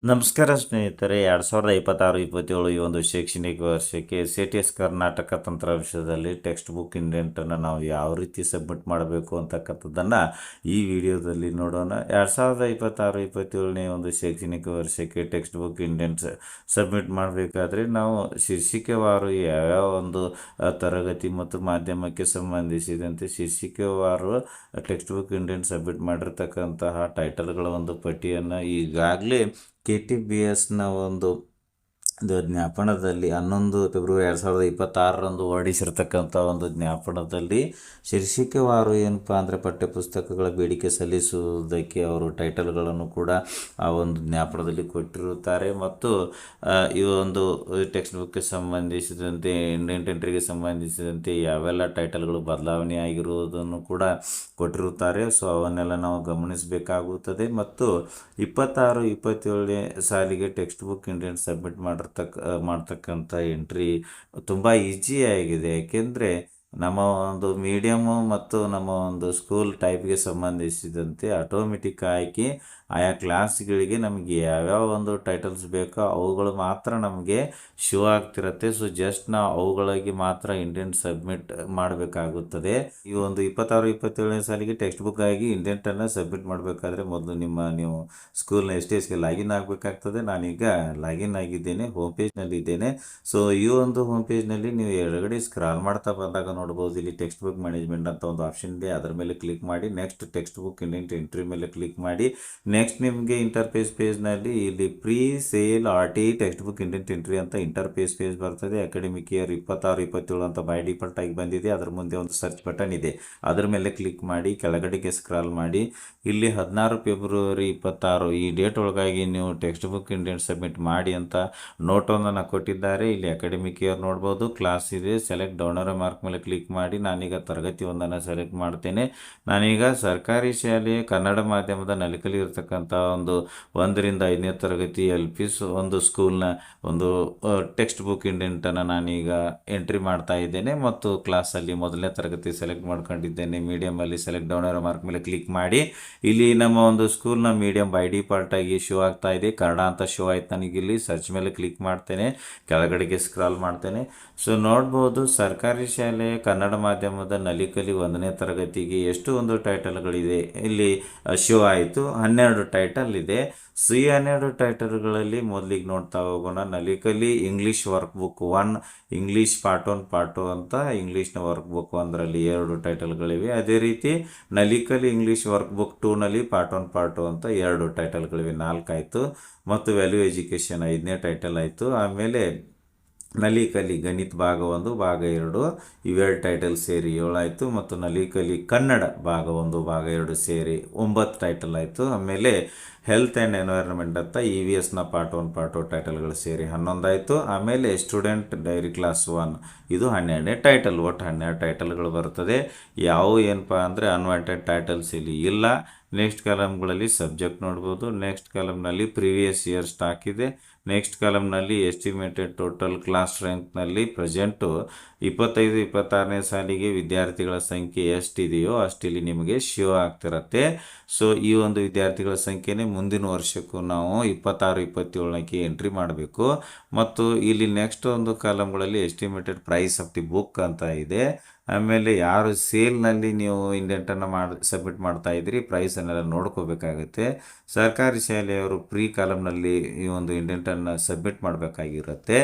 ನಮಸ್ಕಾರ ಸ್ನೇಹಿತರೆ. 2026-27 ಈ ಒಂದು ಶೈಕ್ಷಣಿಕ ವರ್ಷಕ್ಕೆ ಸಿ.ಟಿ.ಎಸ್ ಕರ್ನಾಟಕ ತಂತ್ರಾಂಶದಲ್ಲಿ ಟೆಕ್ಸ್ಟ್ ಬುಕ್ ಇಂಡೆಂಟನ್ನು ನಾವು ಯಾವ ರೀತಿ ಸಬ್ಮಿಟ್ ಮಾಡಬೇಕು ಅಂತಕ್ಕಂಥದ್ದನ್ನು ಈ ವಿಡಿಯೋದಲ್ಲಿ ನೋಡೋಣ. 2026-27ನೇ ಒಂದು ಶೈಕ್ಷಣಿಕ ವರ್ಷಕ್ಕೆ ಟೆಕ್ಸ್ಟ್ ಬುಕ್ ಇಂಡೆಂಟ್ಸ್ ಸಬ್ಮಿಟ್ ಮಾಡಬೇಕಾದ್ರೆ ನಾವು ಶೀರ್ಷಿಕೆವಾರು ಯಾವ್ಯಾವ ಒಂದು ತರಗತಿ ಮತ್ತು ಮಾಧ್ಯಮಕ್ಕೆ ಸಂಬಂಧಿಸಿದಂತೆ ಶೀರ್ಷಿಕೆವಾರು ಟೆಕ್ಸ್ಟ್ ಬುಕ್ ಇಂಡೆಂಟ್ ಸಬ್ಮಿಟ್ ಮಾಡಿರ್ತಕ್ಕಂತಹ ಟೈಟಲ್ಗಳ ಒಂದು ಪಟ್ಟಿಯನ್ನು ಈಗಾಗಲೇ KTBSನ ಒಂದು ಜ್ಞಾಪನದಲ್ಲಿ 11 ಫೆಬ್ರವರಿ 2026ರಂದು ಹೊರಡಿಸಿರ್ತಕ್ಕಂಥ ಒಂದು ಜ್ಞಾಪನದಲ್ಲಿ ಶೀರ್ಷಿಕೆವಾರು ಏನಪ್ಪ ಅಂದರೆ ಪಠ್ಯಪುಸ್ತಕಗಳ ಬೇಡಿಕೆ ಸಲ್ಲಿಸುವುದಕ್ಕೆ ಅವರು ಟೈಟಲ್ಗಳನ್ನು ಕೂಡ ಆ ಒಂದು ಜ್ಞಾಪನದಲ್ಲಿ ಕೊಟ್ಟಿರುತ್ತಾರೆ. ಮತ್ತು ಈ ಒಂದು ಟೆಕ್ಸ್ಟ್ ಬುಕ್ಗೆ ಸಂಬಂಧಿಸಿದಂತೆ ಇಂಡೆಂಟ್ ಎಂಟ್ರಿಗೆ ಸಂಬಂಧಿಸಿದಂತೆ ಯಾವೆಲ್ಲ ಟೈಟಲ್ಗಳು ಬದಲಾವಣೆ ಆಗಿರುವುದನ್ನು ಕೂಡ ಕೊಟ್ಟಿರುತ್ತಾರೆ. ಸೊ ಅವನ್ನೆಲ್ಲ ನಾವು ಗಮನಿಸಬೇಕಾಗುತ್ತದೆ. ಮತ್ತು 26-27ನೇ ಸಾಲಿಗೆ ಟೆಕ್ಸ್ಟ್ ಬುಕ್ ಇಂಡೆಂಟ್ ಸಬ್ಮಿಟ್ ಮಾಡ್ತಕ್ಕಂಥ ಎಂಟ್ರಿ ತುಂಬ ಈಸಿಯಾಗಿದೆ. ಏಕೆಂದರೆ ನಮ್ಮ ಒಂದು ಮೀಡಿಯಮ್ಮು ಮತ್ತು ನಮ್ಮ ಒಂದು ಸ್ಕೂಲ್ ಟೈಪ್ಗೆ ಸಂಬಂಧಿಸಿದಂತೆ ಆಟೋಮೆಟಿಕ್ ಆಗಿ ಆಯಾ ಕ್ಲಾಸ್ಗಳಿಗೆ ನಮಗೆ ಯಾವ್ಯಾವ ಒಂದು ಟೈಟಲ್ಸ್ ಬೇಕೋ ಅವುಗಳು ಮಾತ್ರ ನಮಗೆ ಶೋ ಆಗ್ತಿರತ್ತೆ. ಸೊ ಜಸ್ಟ್ ನಾವು ಅವುಗಳಿಗೆ ಮಾತ್ರ ಇಂಡೆಂಟ್ ಸಬ್ಮಿಟ್ ಮಾಡಬೇಕಾಗುತ್ತದೆ. ಈ ಒಂದು 26-27ನೇ ಸಾಲಿಗೆ ಟೆಕ್ಸ್ಟ್ ಬುಕ್ ಆಗಿ ಇಂಡೆಂಟನ್ನು ಸಬ್ಮಿಟ್ ಮಾಡಬೇಕಾದ್ರೆ ಮೊದಲು ನೀವು ಸ್ಕೂಲ್ನ STSಗೆ ಲಾಗಿನ್ ಆಗಬೇಕಾಗ್ತದೆ. ನಾನೀಗ ಲಾಗಿನ್ ಆಗಿದ್ದೇನೆ, ಹೋಮ್ ಪೇಜ್ನಲ್ಲಿ ಇದ್ದೇನೆ. ಸೊ ಈ ಒಂದು ಹೋಮ್ ಪೇಜ್ನಲ್ಲಿ ನೀವು ಎಡಗಡೆ ಸ್ಕ್ರಾಲ್ ಮಾಡ್ತಾ ಬಂದಾಗ ನೋಡ್ಬೋದು, ಇಲ್ಲಿ ಟೆಕ್ಸ್ಟ್ ಬುಕ್ ಮ್ಯಾನೇಜ್ಮೆಂಟ್ ಅಂತ ಒಂದು ಆಪ್ಷನ್ ಇದೆ. ಅದರ ಮೇಲೆ ಕ್ಲಿಕ್ ಮಾಡಿ next textbook indent entry ಮೇಲೆ ಕ್ಲಿಕ್ ಮಾಡಿ ನೆಕ್ಸ್ಟ್ ನಿಮಗೆ ಇಂಟರ್ಫೇಸ್ ಪೇಜ್ನಲ್ಲಿ ಇಲ್ಲಿ pre sale RT textbook indent entry ಅಂತ ಇಂಟರ್ಫೇಸ್ ಪೇಜ್ ಬರ್ತದೆ. ಅಕಾಡೆಮಿಕ್ ಇಯರ್ 26-27 ಅಂತ ಬೈ ಡಿಫಾಲ್ಟ್ ಆಗಿ ಬಂದಿದೆ. ಅದರ ಮುಂದೆ ಒಂದು ಸರ್ಚ್ ಬಟನ್ ಇದೆ, ಅದರ ಮೇಲೆ ಕ್ಲಿಕ್ ಮಾಡಿ ಕೆಳಗಡೆಗೆ ಸ್ಕ್ರಾಲ್ ಮಾಡಿ ಇಲ್ಲಿ 16 ಫೆಬ್ರವರಿ 26 ಈ ಡೇಟ್ ಒಳಗಾಗಿ ನೀವು ಟೆಕ್ಸ್ಟ್ ಬುಕ್ ಇಂಡೆಂಟ್ ಸಬ್ಮಿಟ್ ಮಾಡಿ ಅಂತ ನೋಟೊಂದನ್ನು ಕೊಟ್ಟಿದ್ದಾರೆ. ಇಲ್ಲಿ ಅಕಾಡೆಮಿಕ್ ಇಯರ್ ನೋಡ್ಬೋದು, ಕ್ಲಾಸ್ ಇದೆ, ಸೆಲೆಕ್ಟ್ ಡೌನರ್ ಮಾರ್ಕ್ ಮೇಲೆ ಕ್ಲಿಕ್ ಮಾಡಿ ನಾನೀಗ ತರಗತಿ ಒಂದನ್ನು ಸೆಲೆಕ್ಟ್ ಮಾಡ್ತೇನೆ. ನಾನೀಗ ಸರ್ಕಾರಿ ಶಾಲೆ ಕನ್ನಡ ಮಾಧ್ಯಮದ ನಲಿಕಲಿ ಇರತಕ್ಕಂಥ ಒಂದು 1ರಿಂದ 5ನೇ ತರಗತಿ LP ಒಂದು ಸ್ಕೂಲ್ನ ಒಂದು ಟೆಕ್ಸ್ಟ್ ಬುಕ್ ಇಂಡೆಂಟನ್ನು ನಾನೀಗ ಎಂಟ್ರಿ ಮಾಡ್ತಾ ಇದ್ದೇನೆ. ಮತ್ತು ಕ್ಲಾಸಲ್ಲಿ 1ನೇ ತರಗತಿ ಸೆಲೆಕ್ಟ್ ಮಾಡ್ಕೊಂಡಿದ್ದೇನೆ. ಮೀಡಿಯಮಲ್ಲಿ ಸೆಲೆಕ್ಟ್ ಡೌನರ್ ಮಾರ್ಕ್ ಮೇಲೆ ಕ್ಲಿಕ್ ಮಾಡಿ ಇಲ್ಲಿ ನಮ್ಮ ಒಂದು ಸ್ಕೂಲ್ನ ಮೀಡಿಯಂ ಬೈ ಡಿಫಾಲ್ಟ್ ಆಗಿ ಶೋ ಆಗ್ತಾ ಇದೆ, ಕನ್ನಡ ಅಂತ ಶೋ ಆಯ್ತು. ನನಗೆ ಇಲ್ಲಿ ಸರ್ಚ್ ಮೇಲೆ ಕ್ಲಿಕ್ ಮಾಡ್ತೇನೆ, ಕೆಳಗಡೆಗೆ ಸ್ಕ್ರಾಲ್ ಮಾಡ್ತೇನೆ. ಸೊ ನೋಡ್ಬೋದು, ಸರ್ಕಾರಿ ಶಾಲೆ ಕನ್ನಡ ಮಾಧ್ಯಮದ ನಲಿಕಲಿ 1ನೇ ತರಗತಿಗೆ ಎಷ್ಟು ಒಂದು ಟೈಟಲ್ಗಳಿದೆ ಇಲ್ಲಿ ಶೋ ಆಯಿತು. 12 ಟೈಟಲ್ ಇದೆ. ಸೊ ಈ 12 ಟೈಟಲ್ಗಳಲ್ಲಿ ಮೊದಲಿಗೆ ನೋಡ್ತಾ ಹೋಗೋಣ. Nali Kali English work book 1, English part 1 part 2 ಅಂತ ಇಂಗ್ಲೀಷ್ನ ವರ್ಕ್ ಬುಕ್ 1ರಲ್ಲಿ 2 ಟೈಟಲ್ಗಳಿವೆ. ಅದೇ ರೀತಿ ನಲಿಕಲಿ ಇಂಗ್ಲೀಷ್ ವರ್ಕ್ ಬುಕ್ 2ನಲ್ಲಿ ಪಾರ್ಟ್ 1 ಪಾರ್ಟ್ 2 ಅಂತ 2 ಟೈಟಲ್ಗಳಿವೆ, 4 ಆಯಿತು. ಮತ್ತು ವ್ಯಾಲ್ಯೂ ಎಜುಕೇಷನ್ 5ನೇ ಟೈಟಲ್ ಆಯಿತು. ಆಮೇಲೆ ನಲಿಕಲಿ ಗಣಿತ ಭಾಗ 1 ಭಾಗ 2 ಇವೆರಡು ಟೈಟಲ್ ಸೇರಿ 7 ಆಯಿತು. ಮತ್ತು ನಲಿಕಲಿ ಕನ್ನಡ ಭಾಗ 1 ಭಾಗ 2 ಸೇರಿ 9 ಟೈಟಲ್ ಆಯಿತು. ಆಮೇಲೆ ಹೆಲ್ತ್ ಆ್ಯಂಡ್ ಎನ್ವೈರನ್ಮೆಂಟ್ ಅಂತ EVSನ ಪಾರ್ಟ್ 1 ಪಾರ್ಟ್ 2 ಟೈಟಲ್ಗಳು ಸೇರಿ 11 ಆಯಿತು. ಆಮೇಲೆ ಸ್ಟೂಡೆಂಟ್ ಡೈರಿ ಕ್ಲಾಸ್ 1 ಇದು 12ನೇ ಟೈಟಲ್. ಒಟ್ಟು 12 ಟೈಟಲ್ಗಳು ಬರ್ತದೆ. ಯಾವುವು ಏನಪ್ಪ ಅಂದರೆ ಅನ್ವಾಂಟೆಡ್ ಟೈಟಲ್ಸ್ ಇಲ್ಲಿ ಇಲ್ಲ. ನೆಕ್ಸ್ಟ್ ಕಾಲಮ್ಗಳಲ್ಲಿ ಸಬ್ಜೆಕ್ಟ್ ನೋಡ್ಬೋದು. ನೆಕ್ಸ್ಟ್ ಕಾಲಮ್ನಲ್ಲಿ ಪ್ರೀವಿಯಸ್ ಇಯರ್ ಸ್ಟಾಕ್ ಇದೆ. ನೆಕ್ಸ್ಟ್ ಕಾಲಮ್ನಲ್ಲಿ ಎಸ್ಟಿಮೇಟೆಡ್ ಟೋಟಲ್ ಕ್ಲಾಸ್ ಸ್ಟ್ರೆಂತ್ನಲ್ಲಿ ಪ್ರೆಸೆಂಟು 25-26ನೇ ಸಾಲಿಗೆ ವಿದ್ಯಾರ್ಥಿಗಳ ಸಂಖ್ಯೆ ಎಷ್ಟಿದೆಯೋ ಅಷ್ಟಿಲ್ಲಿ ನಿಮಗೆ ಶೋ ಆಗ್ತಿರತ್ತೆ. ಸೊ ಈ ಒಂದು ವಿದ್ಯಾರ್ಥಿಗಳ ಸಂಖ್ಯೆನೇ ಮುಂದಿನ ವರ್ಷಕ್ಕೂ ನಾವು 26-27ಕ್ಕೆ ಎಂಟ್ರಿ ಮಾಡಬೇಕು. ಮತ್ತು ಇಲ್ಲಿ ನೆಕ್ಸ್ಟ್ ಒಂದು ಕಾಲಮ್ಗಳಲ್ಲಿ estimated price of the book ಅಂತ ಇದೆ. ಆಮೇಲೆ ಯಾರು ಸೇಲ್ನಲ್ಲಿ ನೀವು ಇಂಡೆಂಟನ್ನು ಸಬ್ಮಿಟ್ ಮಾಡ್ತಾ ಇದ್ದೀರಿ ಪ್ರೈಸನ್ನೆಲ್ಲ ನೋಡ್ಕೋಬೇಕಾಗುತ್ತೆ. ಸರ್ಕಾರಿ ಶಾಲೆಯವರು ಪ್ರೀ ಕಾಲಮ್ನಲ್ಲಿ ಈ ಒಂದು ಇಂಡೆಂಟನ್ನು ಸಬ್ಮಿಟ್ ಮಾಡಬೇಕಾಗಿರುತ್ತೆ.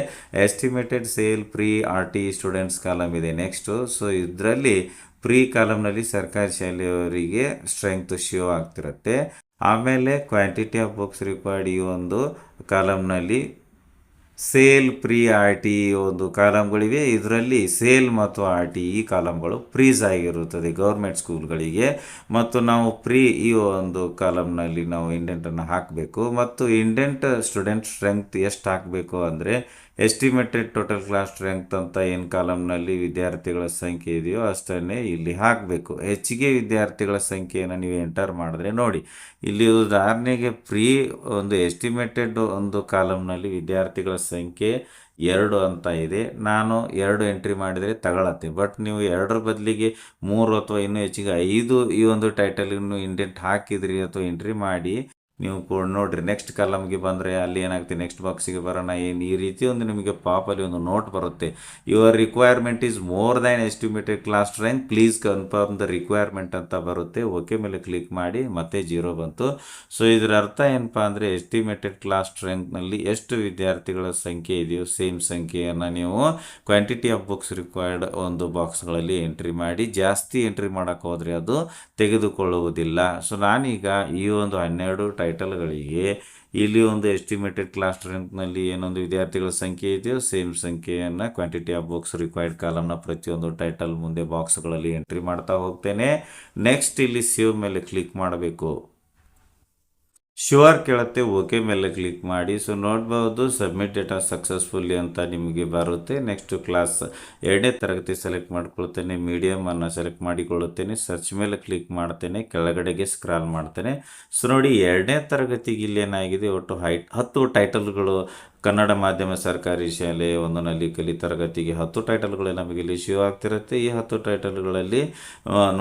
Estimated sale free RT students column ಇದೆ ನೆಕ್ಸ್ಟು. ಸೊ ಇದರಲ್ಲಿ ಪ್ರೀ ಕಾಲಮ್ನಲ್ಲಿ ಸರ್ಕಾರಿ ಶಾಲೆಯವರಿಗೆ ಸ್ಟ್ರೆಂತ್ ಶೋ ಆಗ್ತಿರುತ್ತೆ. ಆಮೇಲೆ ಕ್ವಾಂಟಿಟಿ ಆಫ್ ಬುಕ್ಸ್ ರಿಕ್ವೈರ್ಡ್ ಈ ಒಂದು ಕಾಲಮ್ನಲ್ಲಿ ಸೇಲ್ ಪ್ರೀ RT ಒಂದು ಕಾಲಮ್ಗಳಿವೆ. ಇದರಲ್ಲಿ ಸೇಲ್ ಮತ್ತು RT ಈ ಕಾಲಮ್ಗಳು ಫ್ರೀಸ್ ಆಗಿರುತ್ತದೆ ಗೌರ್ಮೆಂಟ್ ಸ್ಕೂಲ್ಗಳಿಗೆ. ಮತ್ತು ನಾವು ಪ್ರೀ ಈ ಒಂದು ಕಾಲಮ್ನಲ್ಲಿ ನಾವು ಇಂಡೆಂಟನ್ನು ಹಾಕಬೇಕು. ಮತ್ತು ಇಂಡೆಂಟ್ ಸ್ಟೂಡೆಂಟ್ ಸ್ಟ್ರೆಂತ್ ಎಷ್ಟು ಹಾಕಬೇಕು ಅಂದರೆ ಎಸ್ಟಿಮೇಟೆಡ್ ಟೋಟಲ್ ಕ್ಲಾಸ್ ಸ್ಟ್ರೆಂತ್ ಅಂತ ಏನು ಕಾಲಮ್ನಲ್ಲಿ ವಿದ್ಯಾರ್ಥಿಗಳ ಸಂಖ್ಯೆ ಇದೆಯೋ ಅಷ್ಟನ್ನೇ ಇಲ್ಲಿ ಹಾಕಬೇಕು. ಹೆಚ್ಚಿಗೆ ವಿದ್ಯಾರ್ಥಿಗಳ ಸಂಖ್ಯೆಯನ್ನು ನೀವು ಎಂಟರ್ ಮಾಡಿದ್ರೆ ನೋಡಿ, ಇಲ್ಲಿ ಉದಾಹರಣೆಗೆ ಪ್ರೀ ಒಂದು ಎಸ್ಟಿಮೇಟೆಡ್ ಒಂದು ಕಾಲಮ್ನಲ್ಲಿ ವಿದ್ಯಾರ್ಥಿಗಳ ಸಂಖ್ಯೆ 2 ಅಂತ ಇದೆ. ನಾನು 2 ಎಂಟ್ರಿ ಮಾಡಿದರೆ ತಗೊಳತ್ತೆ. ಬಟ್ ನೀವು 2ರ ಬದಲಿಗೆ 3 ಅಥವಾ ಇನ್ನೂ ಹೆಚ್ಚಿಗೆ 5 ಈ ಒಂದು ಟೈಟಲನ್ನು ಇಂಡೆಂಟ್ ಹಾಕಿದ್ರಿ ಅಥವಾ ಎಂಟ್ರಿ ಮಾಡಿ ನೀವು ನೋಡಿರಿ. ನೆಕ್ಸ್ಟ್ ಕಾಲಮ್ಗೆ ಬಂದರೆ ಅಲ್ಲಿ ಏನಾಗುತ್ತೆ, ನೆಕ್ಸ್ಟ್ ಬಾಕ್ಸಿಗೆ ಬರೋಣ. ಏನು ಈ ರೀತಿ ಒಂದು ನಿಮಗೆ ಪಾಪಲ್ಲಿ ಒಂದು ನೋಟ್ ಬರುತ್ತೆ, your requirement is more than estimated class rank, please confirm the requirement ಅಂತ ಬರುತ್ತೆ. ಓಕೆ ಮೇಲೆ ಕ್ಲಿಕ್ ಮಾಡಿ, ಮತ್ತೆ 0 ಬಂತು. ಸೊ ಇದರ ಅರ್ಥ ಏನಪ್ಪ ಅಂದರೆ ಎಸ್ಟಿಮೇಟೆಡ್ ಕ್ಲಾಸ್ ರ್ಯಾಂಕ್ನಲ್ಲಿ ಎಷ್ಟು ವಿದ್ಯಾರ್ಥಿಗಳ ಸಂಖ್ಯೆ ಇದೆಯೋ ಸೇಮ್ ಸಂಖ್ಯೆಯನ್ನು ನೀವು ಕ್ವಾಂಟಿಟಿ ಆಫ್ ಬುಕ್ಸ್ ರಿಕ್ವೈರ್ಡ್ ಒಂದು ಬಾಕ್ಸ್ಗಳಲ್ಲಿ ಎಂಟ್ರಿ ಮಾಡಿ. ಜಾಸ್ತಿ ಎಂಟ್ರಿ ಮಾಡೋಕ್ಕೆ ಹೋದರೆ ಅದು ತೆಗೆದುಕೊಳ್ಳುವುದಿಲ್ಲ. ಸೊ ನಾನೀಗ ಈ ಒಂದು 12 ಟೈಟಲ್ಗಳಿಗೆ ಇಲ್ಲಿ ಒಂದು ಎಸ್ಟಿಮೇಟೆಡ್ ಕ್ಲಾಸ್ ರ್ಯಾಂಕ್ನಲ್ಲಿ ಏನೊಂದು ವಿದ್ಯಾರ್ಥಿಗಳ ಸಂಖ್ಯೆ ಇದೆಯೋ ಸೇಮ್ ಸಂಖ್ಯೆಯನ್ನು ಕ್ವಾಂಟಿಟಿ ಆಫ್ ಬುಕ್ಸ್ ರಿಕ್ವೈರ್ಡ್ ಕಾಲಮ್ನ ಪ್ರತಿಯೊಂದು ಟೈಟಲ್ ಮುಂದೆ ಬಾಕ್ಸ್ಗಳಲ್ಲಿ ಎಂಟ್ರಿ ಮಾಡ್ತಾ ಹೋಗ್ತೇನೆ. ನೆಕ್ಸ್ಟ್ ಇಲ್ಲಿ ಸೇವ್ ಮೇಲೆ ಕ್ಲಿಕ್ ಮಾಡಬೇಕು. ಶ್ಯೂರ್ ಕೇಳುತ್ತೆ, ಓಕೆ ಮೇಲೆ ಕ್ಲಿಕ್ ಮಾಡಿ. ಸೊ ನೋಡ್ಬೋದು ಸಬ್ಮಿಟ್ ಡೇಟಾ ಸಕ್ಸಸ್ಫುಲ್ಲಿ ಅಂತ ನಿಮಗೆ ಬರುತ್ತೆ. ನೆಕ್ಸ್ಟ್ ಕ್ಲಾಸ್ 2ನೇ ತರಗತಿ ಸೆಲೆಕ್ಟ್ ಮಾಡ್ಕೊಳ್ತೇನೆ, ಮೀಡಿಯಮನ್ನು ಸೆಲೆಕ್ಟ್ ಮಾಡಿಕೊಳ್ಳುತ್ತೇನೆ, ಸರ್ಚ್ ಮೇಲೆ ಕ್ಲಿಕ್ ಮಾಡ್ತೇನೆ, ಕೆಳಗಡೆಗೆ ಸ್ಕ್ರಾಲ್ ಮಾಡ್ತೇನೆ. ಸೊ ನೋಡಿ 2ನೇ ತರಗತಿಗೆ ಇಲ್ಲಿ ಏನಾಗಿದೆ, ಒಟ್ಟು 10 ಟೈಟಲ್ಗಳು ಕನ್ನಡ ಮಾಧ್ಯಮ ಸರ್ಕಾರಿ ಶಾಲೆ 1ನಲ್ಲಿ ಕಲಿ ತರಗತಿಗೆ 10 ಟೈಟಲ್ಗಳು ನಮಗೆ ಇಲ್ಲಿ ಶೋ ಆಗ್ತಿರುತ್ತೆ. ಈ 10 ಟೈಟಲ್ಗಳಲ್ಲಿ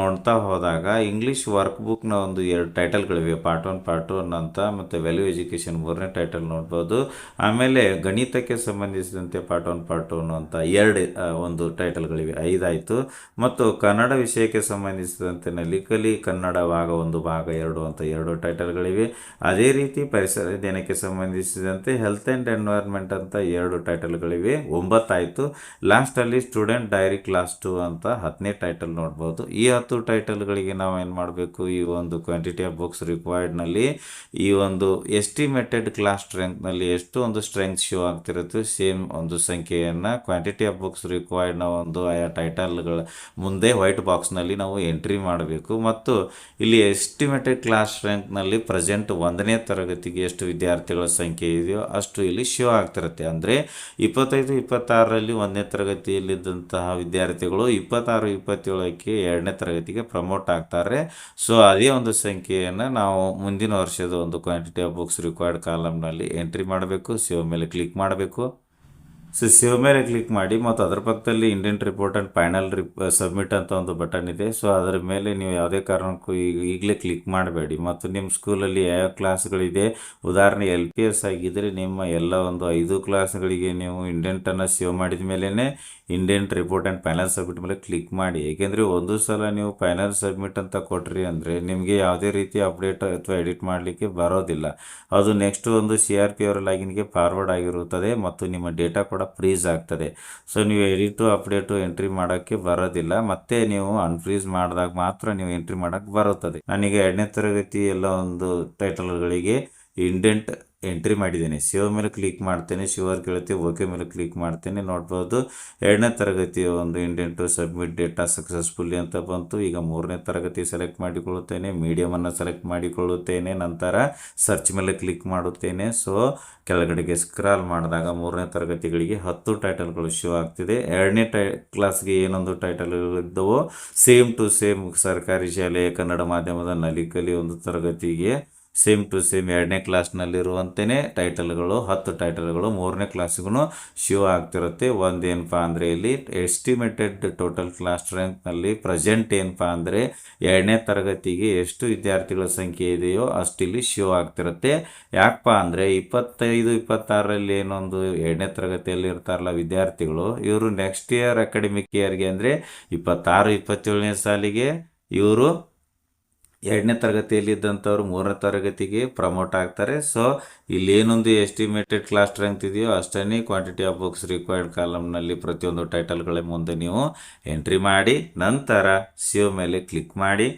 ನೋಡ್ತಾ ಹೋದಾಗ ಇಂಗ್ಲೀಷ್ ವರ್ಕ್ ಬುಕ್ನ ಒಂದು 2 ಟೈಟಲ್ಗಳಿವೆ, ಪಾರ್ಟ್ 1 ಪಾರ್ಟ್ 1 ಅಂತ, ಮತ್ತು ವ್ಯಾಲ್ಯೂ ಎಜುಕೇಷನ್ 3ನೇ ಟೈಟಲ್ ನೋಡ್ಬೋದು. ಆಮೇಲೆ ಗಣಿತಕ್ಕೆ ಸಂಬಂಧಿಸಿದಂತೆ ಪಾರ್ಟ್ 1 ಪಾರ್ಟ್ 1 ಅಂತ 2 ಒಂದು ಟೈಟಲ್ಗಳಿವೆ, 5 ಆಯಿತು. ಮತ್ತು ಕನ್ನಡ ವಿಷಯಕ್ಕೆ ಸಂಬಂಧಿಸಿದಂತೆ ನಲಿಕಲಿ ಕನ್ನಡ ಭಾಗ 1 ಭಾಗ 2 ಅಂತ 2 ಟೈಟಲ್ಗಳಿವೆ. ಅದೇ ರೀತಿ ಪರಿಸರ ಅಧ್ಯಯನಕ್ಕೆ ಸಂಬಂಧಿಸಿದಂತೆ ಹೆಲ್ತ್ ಆ್ಯಂಡ್ ಎನ್ವೈರ್ಮೆಂಟ್ ಅಂತ 2 ಟೈಟಲ್ಗಳಿವೆ, 9 ಆಯಿತು. ಲಾಸ್ಟಲ್ಲಿ ಸ್ಟೂಡೆಂಟ್ ಡೈರಿ ಕ್ಲಾಸ್ 2 ಅಂತ 10ನೇ ಟೈಟಲ್ ನೋಡ್ಬೋದು. ಈ 10 ಟೈಟಲ್ಗಳಿಗೆ ನಾವು ಏನು ಮಾಡಬೇಕು, ಈ ಒಂದು ಕ್ವಾಂಟಿಟಿ ಆಫ್ ಬುಕ್ಸ್ ರಿಕ್ವೈರ್ಡ್ನಲ್ಲಿ ಈ ಒಂದು ಎಸ್ಟಿಮೇಟೆಡ್ ಕ್ಲಾಸ್ ಸ್ಟ್ರೆಂಗ್ತ್ನಲ್ಲಿ ಎಷ್ಟು ಒಂದು ಸ್ಟ್ರೆಂಗ್ತ್ ಶೋ ಆಗ್ತಿರುತ್ತೆ ಸೇಮ್ ಒಂದು ಸಂಖ್ಯೆಯನ್ನು ಕ್ವಾಂಟಿಟಿ ಆಫ್ ಬುಕ್ಸ್ ರಿಕ್ವೈರ್ಡ್ನ ಒಂದು ಆಯಾ ಟೈಟಲ್ಗಳ ಮುಂದೆ ವೈಟ್ ಬಾಕ್ಸ್ನಲ್ಲಿ ನಾವು ಎಂಟ್ರಿ ಮಾಡಬೇಕು. ಮತ್ತು ಇಲ್ಲಿ ಎಸ್ಟಿಮೇಟೆಡ್ ಕ್ಲಾಸ್ ಸ್ಟ್ರೆಂಗ್ತ್ನಲ್ಲಿ ಪ್ರೆಸೆಂಟ್ 1ನೇ ತರಗತಿಗೆ ಎಷ್ಟು ವಿದ್ಯಾರ್ಥಿಗಳ ಸಂಖ್ಯೆ ಇದೆಯೋ ಅಷ್ಟು ಇಲ್ಲಿ ಶೋ ಆಗ್ತಿರುತ್ತೆ. ಅಂದರೆ 25-26ರಲ್ಲಿ 1ನೇ ತರಗತಿಯಲ್ಲಿದ್ದಂತಹ ವಿದ್ಯಾರ್ಥಿಗಳು 26-27ಕ್ಕೆ 2ನೇ ತರಗತಿಗೆ ಪ್ರಮೋಟ್ ಆಗ್ತಾರೆ. ಸೊ ಅದೇ ಒಂದು ಸಂಖ್ಯೆಯನ್ನು ನಾವು ಮುಂದಿನ ವರ್ಷದ ಒಂದು ಕ್ವಾಂಟಿಟಿ ಆಫ್ ಬುಕ್ಸ್ ರಿಕ್ವೈರ್ಡ್ ಕಾಲಮ್ನಲ್ಲಿ ಎಂಟ್ರಿ ಮಾಡಬೇಕು. ಸೇವ್ ಮೇಲೆ ಕ್ಲಿಕ್ ಮಾಡಬೇಕು. ಸೊ ಸೇವ್ ಮೇಲೆ ಕ್ಲಿಕ್ ಮಾಡಿ, ಮತ್ತು ಅದರ ಪಕ್ಕದಲ್ಲಿ indent report and final submit ಅಂತ ಒಂದು ಬಟನ್ ಇದೆ. ಸೊ ಅದರ ಮೇಲೆ ನೀವು ಯಾವುದೇ ಕಾರಣಕ್ಕೂ ಈಗಲೇ ಕ್ಲಿಕ್ ಮಾಡಬೇಡಿ. ಮತ್ತು ನಿಮ್ಮ ಸ್ಕೂಲಲ್ಲಿ ಯಾವ ಕ್ಲಾಸ್ಗಳಿದೆ, ಉದಾಹರಣೆ LPS ಆಗಿದ್ದರೆ ನಿಮ್ಮ ಎಲ್ಲ ಒಂದು 5 ಕ್ಲಾಸ್ಗಳಿಗೆ ನೀವು ಇಂಡೆಂಟನ್ನು ಸೇವ್ ಮಾಡಿದ ಮೇಲೇ Indian report and final submit ಮೇಲೆ ಕ್ಲಿಕ್ ಮಾಡಿ. ಏಕೆಂದರೆ ಒಂದು ಸಲ ನೀವು ಫೈನಲ್ ಸಬ್ಮಿಟ್ ಅಂತ ಕೊಟ್ರಿ ಅಂದರೆ ನಿಮಗೆ ಯಾವುದೇ ರೀತಿ ಅಪ್ಡೇಟ್ ಅಥವಾ ಎಡಿಟ್ ಮಾಡಲಿಕ್ಕೆ ಬರೋದಿಲ್ಲ. ಅದು ನೆಕ್ಸ್ಟ್ ಒಂದು CRP ಅವರ ಲಾಗಿನ್ಗೆ ಫಾರ್ವರ್ಡ್ ಆಗಿರುತ್ತದೆ ಮತ್ತು ನಿಮ್ಮ ಡೇಟಾ ಕೂಡ ಫ್ರೀಸ್ ಆಗ್ತದೆ. ಸೊ ನೀವು ಎಡಿಟು ಅಪ್ಡೇಟು ಎಂಟ್ರಿ ಮಾಡೋಕ್ಕೆ ಬರೋದಿಲ್ಲ. ಮತ್ತೆ ನೀವು ಅನ್ಫ್ರೀಸ್ ಮಾಡಿದಾಗ ಮಾತ್ರ ನೀವು ಎಂಟ್ರಿ ಮಾಡೋಕ್ಕೆ ಬರುತ್ತದೆ. ನಾನೀಗ 2ನೇ ತರಗತಿ ಎಲ್ಲ ಒಂದು ಟೈಟಲ್ಗಳಿಗೆ ಇಂಡೆಂಟ್ ಎಂಟ್ರಿ ಮಾಡಿದ್ದೇನೆ. ಸೇವ್ ಮೇಲೆ ಕ್ಲಿಕ್ ಮಾಡ್ತೇನೆ, ಶ್ಯೂರ್ ಕೇಳುತ್ತೆ, ಓಕೆ ಮೇಲೆ ಕ್ಲಿಕ್ ಮಾಡ್ತೇನೆ. ನೋಡ್ಬೋದು 2ನೇ ತರಗತಿಯ ಒಂದು ಇಂಡೆಂಟು ಸಬ್ಮಿಟ್ ಡೇಟಾ ಸಕ್ಸಸ್ಫುಲ್ಲಿ ಅಂತ ಬಂತು. ಈಗ 3ನೇ ತರಗತಿ ಸೆಲೆಕ್ಟ್ ಮಾಡಿಕೊಳ್ಳುತ್ತೇನೆ, ಮೀಡಿಯಮನ್ನು ಸೆಲೆಕ್ಟ್ ಮಾಡಿಕೊಳ್ಳುತ್ತೇನೆ, ನಂತರ ಸರ್ಚ್ ಮೇಲೆ ಕ್ಲಿಕ್ ಮಾಡುತ್ತೇನೆ. ಸೊ ಕೆಳಗಡೆಗೆ ಸ್ಕ್ರಾಲ್ ಮಾಡಿದಾಗ 3ನೇ ತರಗತಿಗಳಿಗೆ 10 ಟೈಟಲ್ಗಳು ಶೋ ಆಗ್ತಿದೆ. 2ನೇ ಕ್ಲಾಸ್ಗೆ ಏನೊಂದು ಟೈಟಲ್ ಇದ್ದವೋ ಸೇಮ್ ಟು ಸೇಮ್ ಸರ್ಕಾರಿ ಶಾಲೆಯ ಕನ್ನಡ ಮಾಧ್ಯಮದ ನಲಿಕಲಿ ಒಂದು ತರಗತಿಗೆ ಸೇಮ್ ಟು ಸೇಮ್ 2ನೇ ಕ್ಲಾಸ್ನಲ್ಲಿರುವಂತೆಯೇ ಟೈಟಲ್ಗಳು 10 ಟೈಟಲ್ಗಳು 3ನೇ ಕ್ಲಾಸಿಗೂ ಶೋ ಆಗ್ತಿರುತ್ತೆ. ಒಂದೇನಪ್ಪ ಅಂದರೆ ಇಲ್ಲಿ ಎಸ್ಟಿಮೇಟೆಡ್ ಟೋಟಲ್ ಕ್ಲಾಸ್ ರ್ಯಾಂಕ್ನಲ್ಲಿ ಪ್ರೆಸೆಂಟ್ ಏನಪ್ಪ ಅಂದರೆ 2ನೇ ತರಗತಿಗೆ ಎಷ್ಟು ವಿದ್ಯಾರ್ಥಿಗಳ ಸಂಖ್ಯೆ ಇದೆಯೋ ಅಷ್ಟಿಲ್ಲಿ ಶೋ ಆಗ್ತಿರುತ್ತೆ. ಯಾಕಪ್ಪ ಅಂದರೆ 25-26ರಲ್ಲಿ ಏನೊಂದು 2ನೇ ತರಗತಿಯಲ್ಲಿ ಇರ್ತಾರಲ್ಲ ವಿದ್ಯಾರ್ಥಿಗಳು, ಇವರು ನೆಕ್ಸ್ಟ್ ಇಯರ್ ಅಕಾಡೆಮಿಕ್ ಇಯರ್ಗೆ ಅಂದರೆ 26-27ನೇ ಸಾಲಿಗೆ ಇವರು 2ನೇ ತರಗತಿಯಲ್ಲಿದ್ದಂಥವ್ರು 3ನೇ ತರಗತಿಗೆ ಪ್ರಮೋಟ್ ಆಗ್ತಾರೆ. ಸೊ ಇಲ್ಲೇನೊಂದು ಎಸ್ಟಿಮೇಟೆಡ್ ಕ್ಲಾಸ್ ಸ್ಟ್ರೆಂತ್ ಇದೆಯೋ ಅಷ್ಟೇ ಕ್ವಾಂಟಿಟಿ ಆಫ್ ಬುಕ್ಸ್ ರಿಕ್ವೈರ್ಡ್ ಕಾಲಮ್ನಲ್ಲಿ ಪ್ರತಿಯೊಂದು ಟೈಟಲ್ಗಳ ಮುಂದೆ ನೀವು ಎಂಟ್ರಿ ಮಾಡಿ, ನಂತರ ಸೇವ್ ಮೇಲೆ ಕ್ಲಿಕ್ ಮಾಡಿ.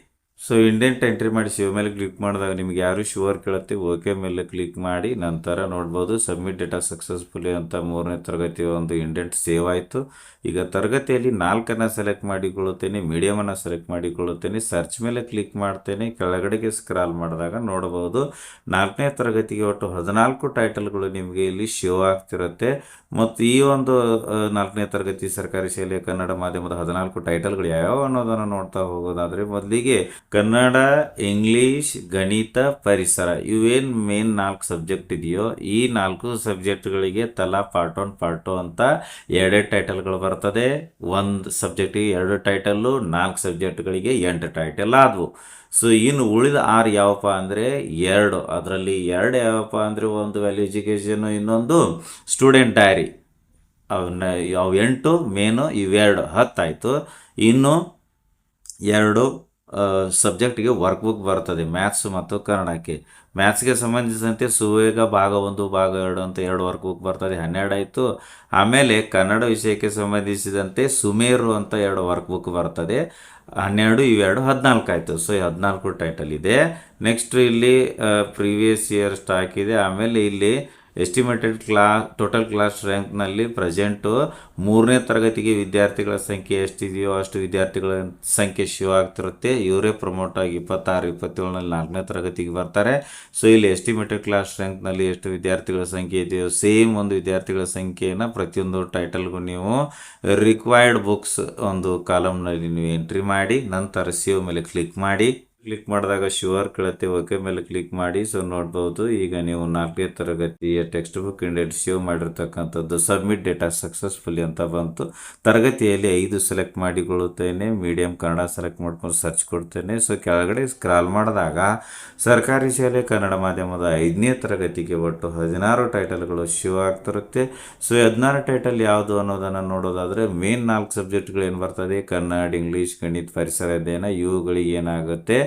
ಸೊ ಇಂಡೆಂಟ್ ಎಂಟ್ರಿ ಮಾಡಿ ಸೇವ್ ಮೇಲೆ ಕ್ಲಿಕ್ ಮಾಡಿದಾಗ ನಿಮಗೆ ಯಾರು ಶ್ಯೂರ್ ಕೇಳುತ್ತೆ, ಓಕೆ ಮೇಲೆ ಕ್ಲಿಕ್ ಮಾಡಿ, ನಂತರ ನೋಡ್ಬೋದು ಸಬ್ಮಿಟ್ ಡೇಟಾ ಸಕ್ಸಸ್ಫುಲಿ ಅಂತ 3ನೇ ತರಗತಿಯ ಒಂದು ಇಂಡೆಂಟ್ ಸೇವ್ ಆಯಿತು. ಈಗ ತರಗತಿಯಲ್ಲಿ 4ನ್ನು ಸೆಲೆಕ್ಟ್ ಮಾಡಿಕೊಳ್ಳುತ್ತೇನೆ, ಮೀಡಿಯಮನ್ನು ಸೆಲೆಕ್ಟ್ ಮಾಡಿಕೊಳ್ಳುತ್ತೇನೆ, ಸರ್ಚ್ ಮೇಲೆ ಕ್ಲಿಕ್ ಮಾಡ್ತೇನೆ, ಕೆಳಗಡೆಗೆ ಸ್ಕ್ರಾಲ್ ಮಾಡಿದಾಗ ನೋಡ್ಬೋದು 4ನೇ ತರಗತಿಗೆ ಒಟ್ಟು 14 ಟೈಟಲ್ಗಳು ನಿಮಗೆ ಇಲ್ಲಿ ಶೋ ಆಗ್ತಿರುತ್ತೆ. ಮತ್ತು ಈ ಒಂದು 4ನೇ ತರಗತಿ ಸರ್ಕಾರಿ ಶಾಲೆಯ ಕನ್ನಡ ಮಾಧ್ಯಮದ 14 ಟೈಟಲ್ಗಳು ಯಾವ್ಯಾವ ಅನ್ನೋದನ್ನು ನೋಡ್ತಾ ಹೋಗೋದಾದರೆ, ಮೊದಲಿಗೆ ಕನ್ನಡ, ಇಂಗ್ಲೀಷ್, ಗಣಿತ, ಪರಿಸರ ಇವೇನು ಮೇನ್ 4 ಸಬ್ಜೆಕ್ಟ್ ಇದೆಯೋ ಈ 4 ಸಬ್ಜೆಕ್ಟ್ಗಳಿಗೆ ತಲಾ ಪಾರ್ಟ್ 1 ಪಾರ್ಟ್ 2 ಅಂತ 2 ಟೈಟಲ್ಗಳು ಬರ್ತದೆ. ಒಂದು ಸಬ್ಜೆಕ್ಟಿಗೆ 2 ಟೈಟಲ್ಲು, 4 ಸಬ್ಜೆಕ್ಟ್ಗಳಿಗೆ 8 ಟೈಟಲ್ ಆದವು. ಸೊ ಇನ್ನು ಉಳಿದ 6 ಯಾವಪ್ಪ ಅಂದರೆ 2. ಅದರಲ್ಲಿ 2 ಯಾವಪ್ಪ ಅಂದರೆ ಒಂದು ವ್ಯಾಲ್ಯೂ ಎಜುಕೇಷನು, ಇನ್ನೊಂದು ಸ್ಟೂಡೆಂಟ್ ಡೈರಿ. ಅವನ್ನ ಅವು 8 ಮೇನು, ಇವೆರಡು 10 ಆಯಿತು. ಇನ್ನು 2 ಸಬ್ಜೆಕ್ಟಿಗೆ ವರ್ಕ್ ಬುಕ್ ಬರ್ತದೆ, ಮ್ಯಾಥ್ಸ್ ಮತ್ತು ಕನ್ನಡಕ್ಕೆ. ಮ್ಯಾಥ್ಸ್ಗೆ ಸಂಬಂಧಿಸಿದಂತೆ ಸುವೇಗ ಭಾಗ 1 ಭಾಗ 2 ಅಂತ 2 ವರ್ಕ್ ಬುಕ್ ಬರ್ತದೆ, 12 ಆಯಿತು. ಆಮೇಲೆ ಕನ್ನಡ ವಿಷಯಕ್ಕೆ ಸಂಬಂಧಿಸಿದಂತೆ ಸುಮೇರು ಅಂತ 2 ವರ್ಕ್ ಬುಕ್ ಬರ್ತದೆ, 12, ಇವೆರಡು 14 ಆಯಿತು. ಸೊ 14 ಟೈಟಲ್ ಇದೆ. ನೆಕ್ಸ್ಟ್ ಇಲ್ಲಿ ಪ್ರೀವಿಯಸ್ ಇಯರ್ ಸ್ಟಾಕ್ ಇದೆ. ಆಮೇಲೆ ಇಲ್ಲಿ ಎಸ್ಟಿಮೇಟೆಡ್ ಟೋಟಲ್ ಕ್ಲಾಸ್ ರ್ಯಾಂಕ್ನಲ್ಲಿ ಪ್ರೆಸೆಂಟು 3ನೇ ತರಗತಿಗೆ ವಿದ್ಯಾರ್ಥಿಗಳ ಸಂಖ್ಯೆ ಎಷ್ಟಿದೆಯೋ ಅಷ್ಟು ವಿದ್ಯಾರ್ಥಿಗಳ ಸಂಖ್ಯೆ ಶೋ ಆಗ್ತಿರುತ್ತೆ. ಇವರೇ ಪ್ರಮೋಟ್ ಆಗಿ 26, 27ನಲ್ಲಿ 4ನೇ ತರಗತಿಗೆ ಬರ್ತಾರೆ. ಸೊ ಇಲ್ಲಿ ಎಸ್ಟಿಮೇಟೆಡ್ ಕ್ಲಾಸ್ ರ್ಯಾಂಕ್ನಲ್ಲಿ ಎಷ್ಟು ವಿದ್ಯಾರ್ಥಿಗಳ ಸಂಖ್ಯೆ ಇದೆಯೋ ಸೇಮ್ ಒಂದು ವಿದ್ಯಾರ್ಥಿಗಳ ಸಂಖ್ಯೆಯನ್ನು ಪ್ರತಿಯೊಂದು ಟೈಟಲ್ಗೂ ನೀವು ರಿಕ್ವೈರ್ಡ್ ಬುಕ್ಸ್ ಒಂದು ಕಾಲಮ್ನಲ್ಲಿ ನೀವು ಎಂಟ್ರಿ ಮಾಡಿ, ನಂತರ ಸೇವ್ ಮೇಲೆ ಕ್ಲಿಕ್ ಮಾಡಿ. ಕ್ಲಿಕ್ ಮಾಡಿದಾಗ ಶುವರ್ ಕೇಳುತ್ತೆ, ಓಕೆ ಮೇಲೆ ಕ್ಲಿಕ್ ಮಾಡಿ. ಸೊ ನೋಡ್ಬೋದು, ಈಗ ನೀವು 4ನೇ ತರಗತಿಯ ಟೆಕ್ಸ್ಟ್ ಬುಕ್ ಇಂಡೆಂಟ್ ಸೇವ್ ಮಾಡಿರ್ತಕ್ಕಂಥದ್ದು ಸಬ್ಮಿಟ್ ಡೇಟಾ ಸಕ್ಸಸ್ಫುಲಿ ಅಂತ ಬಂತು. ತರಗತಿಯಲ್ಲಿ 5 ಸೆಲೆಕ್ಟ್ ಮಾಡಿಕೊಳ್ಳುತ್ತೇನೆ, ಮೀಡಿಯಂ ಕನ್ನಡ ಸೆಲೆಕ್ಟ್ ಮಾಡ್ಕೊಂಡು ಸರ್ಚ್ ಕೊಡ್ತೇನೆ. ಸೊ ಕೆಳಗಡೆ ಸ್ಕ್ರಾಲ್ ಮಾಡಿದಾಗ ಸರ್ಕಾರಿ ಶಾಲೆ ಕನ್ನಡ ಮಾಧ್ಯಮದ 5ನೇ ತರಗತಿಗೆ ಒಟ್ಟು 16 ಟೈಟಲ್ಗಳು ಶೋ ಆಗ್ತಿರುತ್ತೆ. ಸೊ 16 ಟೈಟಲ್ ಯಾವುದು ಅನ್ನೋದನ್ನು ನೋಡೋದಾದರೆ ಮೇನ್ 4 ಸಬ್ಜೆಕ್ಟ್ಗಳು ಏನು ಬರ್ತದೆ, ಕನ್ನಡ, ಇಂಗ್ಲೀಷ್, ಗಣಿತ, ಪರಿಸರ ಅಧ್ಯಯನ, ಇವುಗಳಿಗೆ ಏನಾಗುತ್ತೆ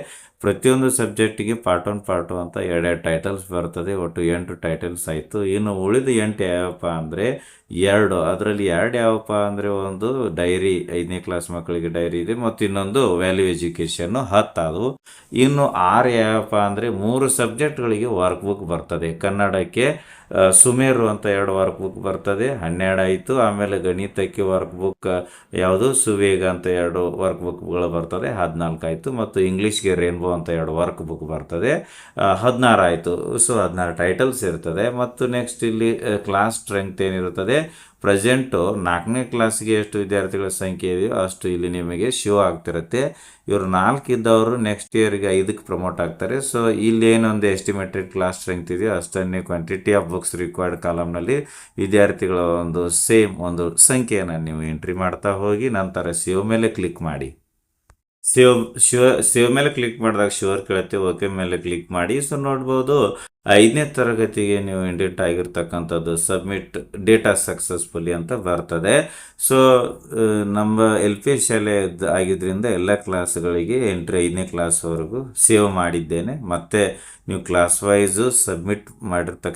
ಪ್ರತಿಯೊಂದು ಸಬ್ಜೆಕ್ಟಿಗೆ ಪಾರ್ಟ್ 1 ಪಾರ್ಟ್ 2 ಅಂತ 2 ಟೈಟಲ್ಸ್ ಬರ್ತದೆ. ಒಟ್ಟು 8 ಟೈಟಲ್ಸ್ ಆಯಿತು. ಇನ್ನು ಉಳಿದ 8 ಯಾವಪ್ಪ ಅಂದರೆ 2. ಅದರಲ್ಲಿ 2 ಯಾವಪ್ಪ ಅಂದರೆ ಒಂದು ಡೈರಿ, 5ನೇ ಕ್ಲಾಸ್ ಮಕ್ಕಳಿಗೆ ಡೈರಿ ಇದೆ, ಮತ್ತು ಇನ್ನೊಂದು ವ್ಯಾಲ್ಯೂ ಎಜುಕೇಷನ್ನು 10 ಆದವು. ಇನ್ನು 6 ಯಾವಪ್ಪ ಅಂದರೆ 3 ಸಬ್ಜೆಕ್ಟ್ಗಳಿಗೆ ವರ್ಕ್ ಬುಕ್ ಬರ್ತದೆ. ಕನ್ನಡಕ್ಕೆ ಸುಮೇರು ಅಂತ 2 ವರ್ಕ್ ಬುಕ್ ಬರ್ತದೆ, 12 ಆಯಿತು. ಆಮೇಲೆ ಗಣಿತಕ್ಕೆ ವರ್ಕ್ ಬುಕ್ ಯಾವುದು ಸುವೇಗ ಅಂತ 2 ವರ್ಕ್ ಬುಕ್ಗಳು ಬರ್ತದೆ, 14 ಆಯಿತು. ಮತ್ತು ಇಂಗ್ಲೀಷ್ಗೆ ರೇನ್ಬೋ ಅಂತ 2 ವರ್ಕ್ ಬುಕ್ ಬರ್ತದೆ, 16 ಆಯಿತು. ಸೊ 16 ಟೈಟಲ್ಸ್ ಇರ್ತದೆ. ಮತ್ತು ನೆಕ್ಸ್ಟ್ ಇಲ್ಲಿ ಕ್ಲಾಸ್ ಸ್ಟ್ರೆಂತ್ ಏನಿರುತ್ತದೆ, ಪ್ರೆಸೆಂಟು 4ನೇ ಕ್ಲಾಸ್ಗೆ ಎಷ್ಟು ವಿದ್ಯಾರ್ಥಿಗಳ ಸಂಖ್ಯೆ ಇದೆಯೋ ಅಷ್ಟು ಇಲ್ಲಿ ನಿಮಗೆ ಶೋ ಆಗ್ತಿರುತ್ತೆ. ಇವರು 4 ಇದ್ದವರು ನೆಕ್ಸ್ಟ್ ಇಯರ್ಗೆ 5ಕ್ಕೆ ಪ್ರಮೋಟ್ ಆಗ್ತಾರೆ. ಸೊ ಇಲ್ಲಿ ಏನೊಂದು ಎಸ್ಟಿಮೇಟೆಡ್ ಕ್ಲಾಸ್ ಸ್ಟ್ರೆಂತ್ ಇದೆಯೋ ಅಷ್ಟನ್ನೇ ಕ್ವಾಂಟಿಟಿ ಆಫ್ ಬುಕ್ಸ್ ರಿಕ್ವೈರ್ಡ್ ಕಾಲಮ್ನಲ್ಲಿ ವಿದ್ಯಾರ್ಥಿಗಳ ಒಂದು ಸೇಮ್ ಒಂದು ಸಂಖ್ಯೆಯನ್ನು ನೀವು ಎಂಟ್ರಿ ಮಾಡ್ತಾ ಹೋಗಿ, ನಂತರ ಸೇವ್ ಮೇಲೆ ಕ್ಲಿಕ್ ಮಾಡಿ. ಸೇವ್ ಮೇಲೆ ಕ್ಲಿಕ್ ಮಾಡಿದಾಗ ಶುವರ್ ಕೇಳುತ್ತೆ, ಓಕೆ ಮೇಲೆ ಕ್ಲಿಕ್ ಮಾಡಿ. ಸೊ ನೋಡ್ಬೋದು 5ನೇ ತರಗತಿಗೆ ನೀವು ಇಂಡೆಂಟ್ ಆಗಿರ್ತಕ್ಕಂಥದ್ದು ಸಬ್ಮಿಟ್ ಡೇಟಾ ಸಕ್ಸಸ್ಫುಲಿ ಅಂತ ಬರ್ತದೆ. ಸೊ ನಮ್ಮ LP ಶಾಲೆ ಆಗಿದ್ದರಿಂದ ಎಲ್ಲ ಕ್ಲಾಸ್ಗಳಿಗೆ ಎಂಟ್ರಿ 5ನೇ ಕ್ಲಾಸ್ವರೆಗೂ ಸೇವ್ ಮಾಡಿದ್ದೇನೆ. ಮತ್ತು ನೀವು ಕ್ಲಾಸ್ ವೈಸು ಸಬ್ಮಿಟ್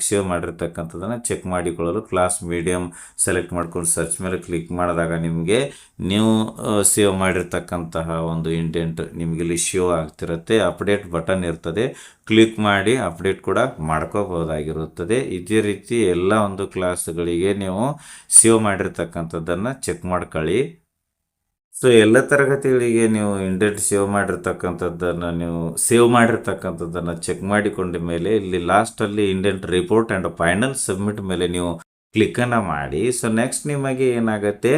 ಸೇವ್ ಮಾಡಿರ್ತಕ್ಕಂಥದ್ದನ್ನು ಚೆಕ್ ಮಾಡಿಕೊಳ್ಳಲು ಕ್ಲಾಸ್ ಮೀಡಿಯಮ್ ಸೆಲೆಕ್ಟ್ ಮಾಡ್ಕೊಂಡು ಸರ್ಚ್ ಮೇಲೆ ಕ್ಲಿಕ್ ಮಾಡಿದಾಗ ನಿಮಗೆ ನೀವು ಸೇವ್ ಮಾಡಿರ್ತಕ್ಕಂತಹ ಒಂದು ಇಂಡೆಂಟ್ ನಿಮಗೆ ಇಲ್ಲಿ ಶೋ ಆಗ್ತಿರುತ್ತೆ. ಅಪ್ಡೇಟ್ ಬಟನ್ ಇರ್ತದೆ, ಕ್ಲಿಕ್ ಮಾಡಿ ಅಪ್ಡೇಟ್ ಕೂಡ ಮಾಡ್ಕೋಬಹುದಾಗಿರುತ್ತದೆ. ಇದೇ ರೀತಿ ಎಲ್ಲ ಒಂದು ಕ್ಲಾಸ್ಗಳಿಗೆ ನೀವು ಸೇವ್ ಮಾಡಿರ್ತಕ್ಕಂಥದ್ದನ್ನು ಚೆಕ್ ಮಾಡ್ಕೊಳ್ಳಿ. ಸೊ ಎಲ್ಲ ತರಗತಿಗಳಿಗೆ ನೀವು ಇಂಡೆಂಟ್ ಸೇವ್ ಮಾಡಿರ್ತಕ್ಕಂಥದ್ದನ್ನು ಚೆಕ್ ಮಾಡಿಕೊಂಡ ಮೇಲೆ ಇಲ್ಲಿ ಲಾಸ್ಟಲ್ಲಿ indent report and final submit ಮೇಲೆ ನೀವು ಕ್ಲಿಕ್ಕನ್ನು ಮಾಡಿ. ಸೊ ನೆಕ್ಸ್ಟ್ ನಿಮಗೆ ಏನಾಗುತ್ತೆ,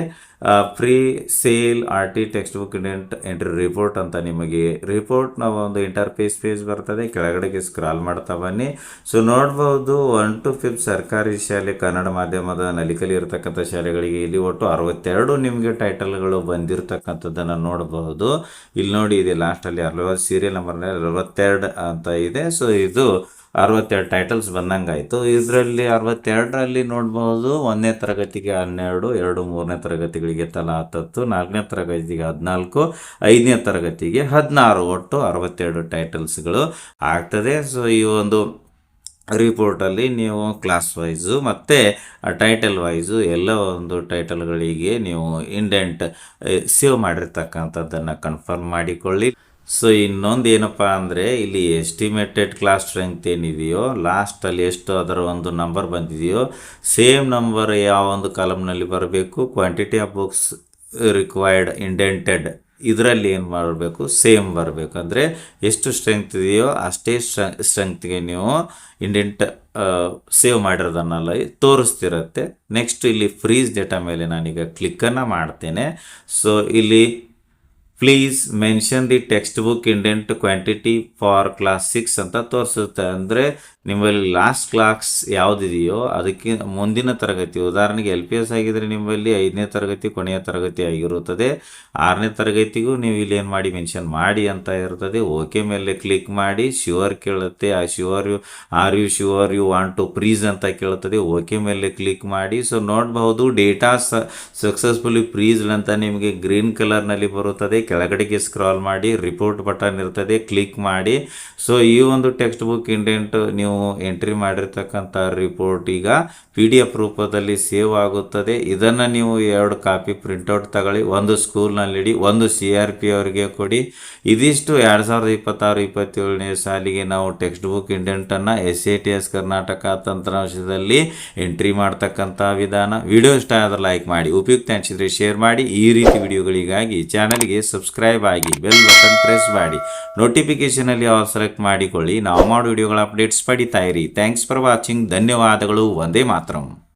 pre sale RT textbook indent entry report ಅಂತ ನಿಮಗೆ ರಿಪೋರ್ಟ್ನ ಒಂದು ಇಂಟರ್ಫೇಸ್ ಪೇಜ್ ಬರ್ತದೆ. ಕೆಳಗಡೆಗೆ ಸ್ಕ್ರಾಲ್ ಮಾಡ್ತಾ ಬನ್ನಿ. ಸೊ ನೋಡ್ಬೋದು 1 to 5 ಸರ್ಕಾರಿ ಶಾಲೆ ಕನ್ನಡ ಮಾಧ್ಯಮದ ನಲಿಕಲಿ ಇರತಕ್ಕಂಥ ಶಾಲೆಗಳಿಗೆ ಇಲ್ಲಿ ಒಟ್ಟು 62 ನಿಮಗೆ ಟೈಟಲ್ಗಳು ಬಂದಿರತಕ್ಕಂಥದ್ದನ್ನು ನೋಡಬಹುದು. ಇಲ್ಲಿ ನೋಡಿ, ಇದೆ ಲಾಸ್ಟಲ್ಲಿ ಸೀರಿಯಲ್ ನಂಬರ್ನಲ್ಲಿ 62 ಅಂತ ಇದೆ. ಸೊ ಇದು 62 ಟೈಟಲ್ಸ್ ಬಂದಂಗಾಯಿತು. ಇದರಲ್ಲಿ 62ರಲ್ಲಿ ನೋಡ್ಬೋದು 1ನೇ ತರಗತಿಗೆ 12, 2 3ನೇ ತರಗತಿಗಳಿಗೆ ತಲಾ 10, 4ನೇ ತರಗತಿಗೆ 14, 5ನೇ ತರಗತಿಗೆ 16, ಒಟ್ಟು 62 ಟೈಟಲ್ಸ್ಗಳು ಆಗ್ತದೆ. ಸೊ ಈ ಒಂದು ರಿಪೋರ್ಟಲ್ಲಿ ನೀವು ಕ್ಲಾಸ್ ವೈಸು ಮತ್ತು ಟೈಟಲ್ ವೈಸು ಎಲ್ಲ ಒಂದು ಟೈಟಲ್ಗಳಿಗೆ ನೀವು ಇಂಡೆಂಟ್ ಸೇವ್ ಮಾಡಿರ್ತಕ್ಕಂಥದ್ದನ್ನು ಕನ್ಫರ್ಮ್ ಮಾಡಿಕೊಳ್ಳಿ. ಸೊ ಇನ್ನೊಂದು ಏನಪ್ಪ ಅಂದರೆ ಇಲ್ಲಿ ಎಸ್ಟಿಮೇಟೆಡ್ ಕ್ಲಾಸ್ ಸ್ಟ್ರೆಂತ್ ಏನಿದೆಯೋ ಲಾಸ್ಟಲ್ಲಿ ಎಷ್ಟು ಅದರ ಒಂದು ನಂಬರ್ ಬಂದಿದೆಯೋ ಸೇಮ್ ನಂಬರ್ ಯಾವ ಒಂದು ಕಾಲಮ್ನಲ್ಲಿ ಬರಬೇಕು, quantity of books required indented ಇದರಲ್ಲಿ ಏನು ಮಾಡಬೇಕು, ಸೇಮ್ ಬರಬೇಕು. ಅಂದರೆ ಎಷ್ಟು ಸ್ಟ್ರೆಂತ್ ಇದೆಯೋ ಅಷ್ಟೇ ಸ್ಟ್ರೆಂತ್ಗೆ ನೀವು ಇಂಡೆಂಟ್ ಸೇವ್ ಮಾಡಿರೋದನ್ನೆಲ್ಲ ತೋರಿಸ್ತಿರುತ್ತೆ. ನೆಕ್ಸ್ಟ್ ಇಲ್ಲಿ ಫ್ರೀಸ್ ಡೇಟಾ ಮೇಲೆ ನಾನೀಗ ಕ್ಲಿಕ್ಕನ್ನು ಮಾಡ್ತೇನೆ. ಸೊ ಇಲ್ಲಿ please mention the text book indent quantity for class 6 ಅಂತ ತೋರಿಸುತ್ತೆ. ಅಂದರೆ ನಿಮ್ಮಲ್ಲಿ ಲಾಸ್ಟ್ ಕ್ಲಾಸ್ ಯಾವುದಿದೆಯೋ ಅದಕ್ಕೆ ಮುಂದಿನ ತರಗತಿ, ಉದಾಹರಣೆಗೆ LPS ಆಗಿದ್ದರೆ ನಿಮ್ಮಲ್ಲಿ 5ನೇ ತರಗತಿ ಕೊನೆಯ ತರಗತಿ ಆಗಿರುತ್ತದೆ. 6ನೇ ತರಗತಿಗೂ ನೀವು ಇಲ್ಲಿ ಏನು ಮಾಡಿ ಮೆನ್ಷನ್ ಮಾಡಿ ಅಂತ ಇರ್ತದೆ. ಓಕೆ ಮೇಲೆ ಕ್ಲಿಕ್ ಮಾಡಿ. ಶ್ಯೂರ್ ಕೇಳುತ್ತೆ. ಆ are you sure you want to freeze ಅಂತ ಕೇಳುತ್ತದೆ. ಓಕೆ ಮೇಲೆ ಕ್ಲಿಕ್ ಮಾಡಿ. ಸೊ ನೋಡಬಹುದು ಡೇಟಾ ಸಕ್ಸಸ್ಫುಲಿ ಫ್ರೀಸ್ಡ್ ಅಂತ ನಿಮಗೆ ಗ್ರೀನ್ ಕಲರ್ನಲ್ಲಿ ಬರುತ್ತದೆ. ಕೆಳಗಡೆಗೆ ಸ್ಕ್ರಾಲ್ ಮಾಡಿ ರಿಪೋರ್ಟ್ ಬಟನ್ ಇರ್ತದೆ, ಕ್ಲಿಕ್ ಮಾಡಿ. ಸೊ ಈ ಒಂದು ಟೆಕ್ಸ್ಟ್ ಬುಕ್ ಇಂಡೆಂಟ್ ನೀವು ಎಂಟ್ರಿ ಮಾಡಿರ್ತಕ್ಕಂಥ ರಿಪೋರ್ಟ್ ಈಗ PDF ರೂಪದಲ್ಲಿ ಸೇವ್ ಆಗುತ್ತದೆ. ಇದನ್ನು ನೀವು 2 ಕಾಪಿ ಪ್ರಿಂಟೌಟ್ ತಗೊಳ್ಳಿ, ಒಂದು ಸ್ಕೂಲ್ನಲ್ಲಿಡಿ, ಒಂದು CRP ಅವರಿಗೆ ಕೊಡಿ. ಇದಿಷ್ಟು 2026-27ನೇ ಸಾಲಿಗೆ ನಾವು ಟೆಕ್ಸ್ಟ್ ಬುಕ್ ಇಂಡೆಂಟನ್ನು SATS ಕರ್ನಾಟಕ ತಂತ್ರಾಂಶದಲ್ಲಿ ಎಂಟ್ರಿ ಮಾಡ್ತಕ್ಕಂಥ ವಿಧಾನ. ವಿಡಿಯೋ ಇಷ್ಟ ಆದರೆ ಲೈಕ್ ಮಾಡಿ, ಉಪಯುಕ್ತ ಅನಿಸಿದರೆ ಶೇರ್ ಮಾಡಿ. ಈ ರೀತಿ ವಿಡಿಯೋಗಳಿಗಾಗಿ ಚಾನಲ್ಗೆ ಸಬ್ಸ್ಕ್ರೈಬ್ ಆಗಿ ಬೆಲ್ ಬಟನ್ ಪ್ರೆಸ್ ಮಾಡಿ, ನೋಟಿಫಿಕೇಷನಲ್ಲಿ ಆಲ್ ಸೆಲೆಕ್ಟ್ ಮಾಡಿಕೊಳ್ಳಿ. ನಾವು ಮಾಡೋ ವಿಡಿಯೋಗಳ ಅಪ್ಡೇಟ್ಸ್ ಪಡಿತಾ ಇರಿ. Thanks for watching. ಧನ್ಯವಾದಗಳು. ವಂದೇ ಮಾತರಂ.